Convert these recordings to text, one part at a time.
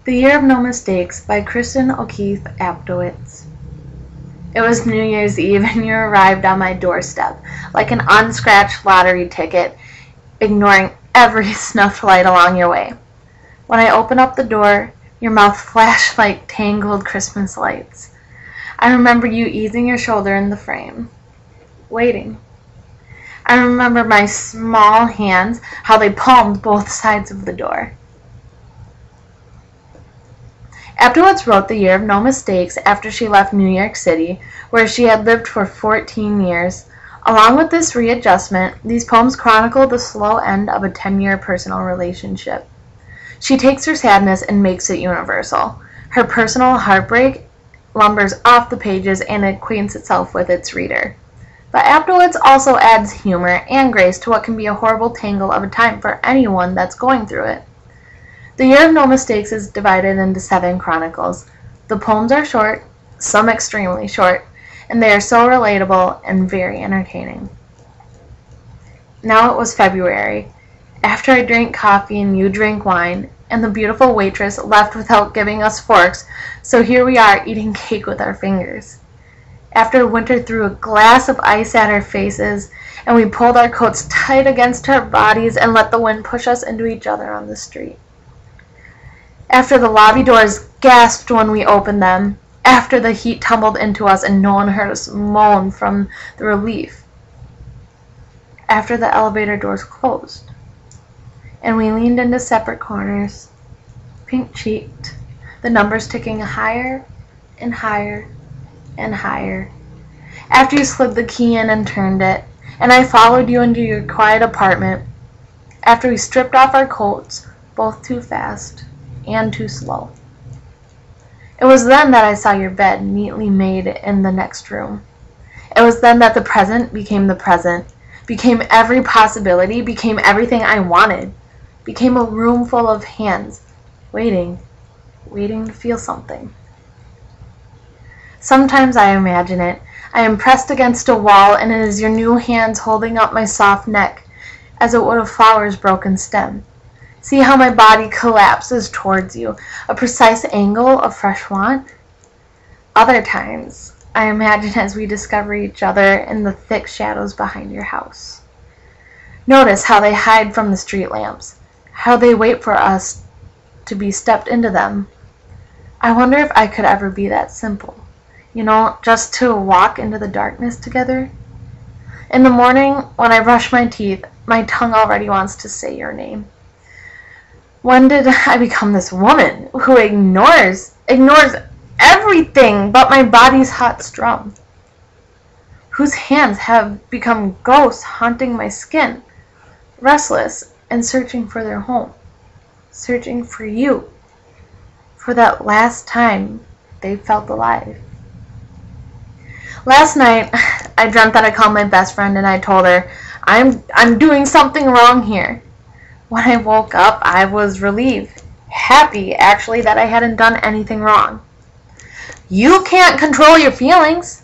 The Year of No Mistakes by Kristen O'Keefe Aptowitz. It was New Year's Eve and you arrived on my doorstep like an unscratched lottery ticket, ignoring every snuffed light along your way. When I opened up the door, your mouth flashed like tangled Christmas lights. I remember you easing your shoulder in the frame, waiting. I remember my small hands, how they palmed both sides of the door. Aptowitz wrote The Year of No Mistakes after she left New York City, where she had lived for 14 years. Along with this readjustment, these poems chronicle the slow end of a 10-year personal relationship. She takes her sadness and makes it universal. Her personal heartbreak lumbers off the pages and acquaints itself with its reader. But Aptowitz also adds humor and grace to what can be a horrible tangle of a time for anyone that's going through it. The Year of No Mistakes is divided into 7 chronicles. The poems are short, some extremely short, and they are so relatable and very entertaining. Now it was February. After I drank coffee and you drank wine, and the beautiful waitress left without giving us forks, so here we are eating cake with our fingers. After winter threw a glass of ice at our faces, and we pulled our coats tight against our bodies and let the wind push us into each other on the street. After the lobby doors gasped when we opened them, after the heat tumbled into us and no one heard us moan from the relief, after the elevator doors closed, and we leaned into separate corners, pink-cheeked, the numbers ticking higher and higher and higher. After you slid the key in and turned it, and I followed you into your quiet apartment, after we stripped off our coats, both too fast and too slow. It was then that I saw your bed neatly made in the next room. It was then that the present became the present, became every possibility, became everything I wanted, became a room full of hands, waiting to feel something. Sometimes I imagine it. I am pressed against a wall, and it is your new hands holding up my soft neck, as it would a flower's broken stem. See how my body collapses towards you, a precise angle of fresh want? Other times, I imagine as we discover each other in the thick shadows behind your house. Notice how they hide from the street lamps, how they wait for us to be stepped into them. I wonder if I could ever be that simple. Just to walk into the darkness together. In the morning, when I brush my teeth, my tongue already wants to say your name. When did I become this woman who ignores everything but my body's hot strum? Whose hands have become ghosts haunting my skin, restless and searching for their home, searching for you, for that last time they felt alive. Last night, I dreamt that I called my best friend and I told her, I'm doing something wrong here. When I woke up, I was relieved, happy actually that I hadn't done anything wrong. You can't control your feelings,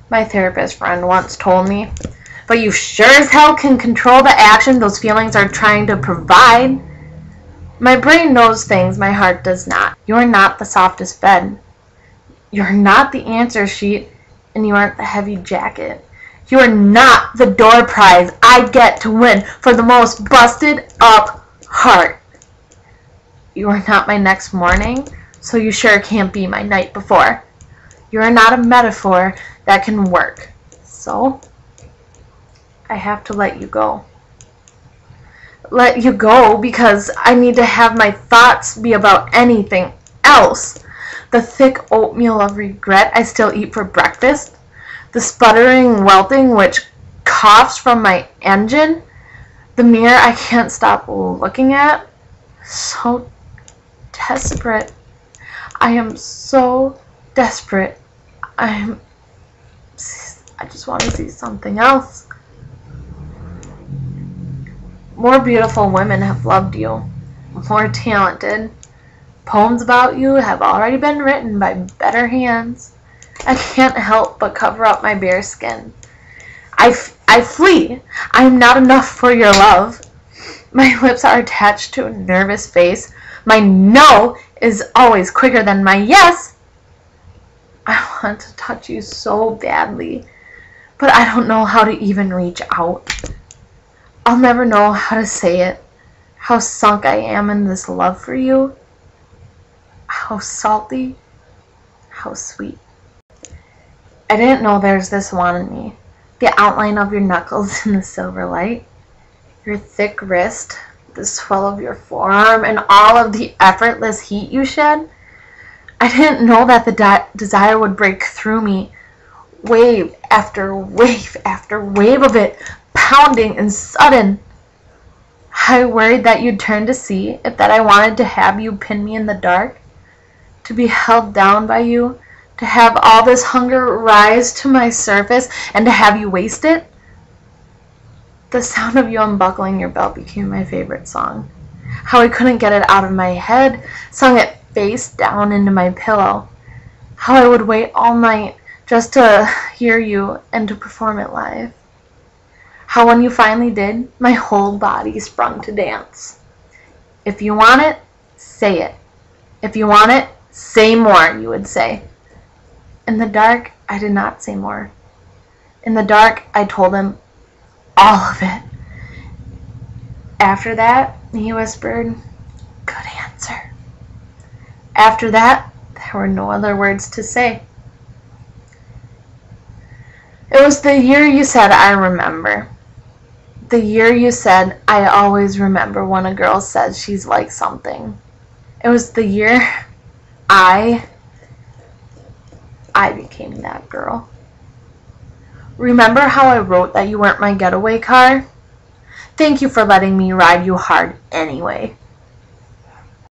my therapist friend once told me, but you sure as hell can control the action those feelings are trying to provide. My brain knows things my heart does not. You're not the softest bed. You're not the answer sheet. And you aren't the heavy jacket. You are not the door prize I get to win for the most busted up heart. You are not my next morning, so you sure can't be my night before. You are not a metaphor that can work. So, I have to let you go. Let you go because I need to have my thoughts be about anything else. The thick oatmeal of regret I still eat for breakfast, the sputtering welting which coughs from my engine, the mirror I can't stop looking at. So desperate. I am so desperate. I just want to see something else. More beautiful women have loved you, more talented. Poems about you have already been written by better hands. I can't help but cover up my bare skin. I flee. I am not enough for your love. My lips are attached to a nervous face. My no is always quicker than my yes. I want to touch you so badly, but I don't know how to even reach out. I'll never know how to say it, how sunk I am in this love for you, how salty, how sweet. I didn't know there's this one in me, the outline of your knuckles in the silver light, your thick wrist, the swell of your forearm, and all of the effortless heat you shed. I didn't know that the desire would break through me, wave after wave after wave of it, pounding and sudden. I worried that you'd turn to see if that I wanted to have you pin me in the dark, to be held down by you, to have all this hunger rise to my surface and to have you waste it. The sound of you unbuckling your belt became my favorite song. How I couldn't get it out of my head, sung it face down into my pillow. How I would wait all night just to hear you and to perform it live. How when you finally did, my whole body sprung to dance. If you want it, say it. If you want it, say more, you would say. In the dark, I did not say more. In the dark, I told him all of it. After that, he whispered, "Good answer." After that, there were no other words to say. It was the year you said, "I remember." The year you said, "I always remember when a girl says she's like something." It was the year I became that girl. Remember how I wrote that you weren't my getaway car? Thank you for letting me ride you hard anyway.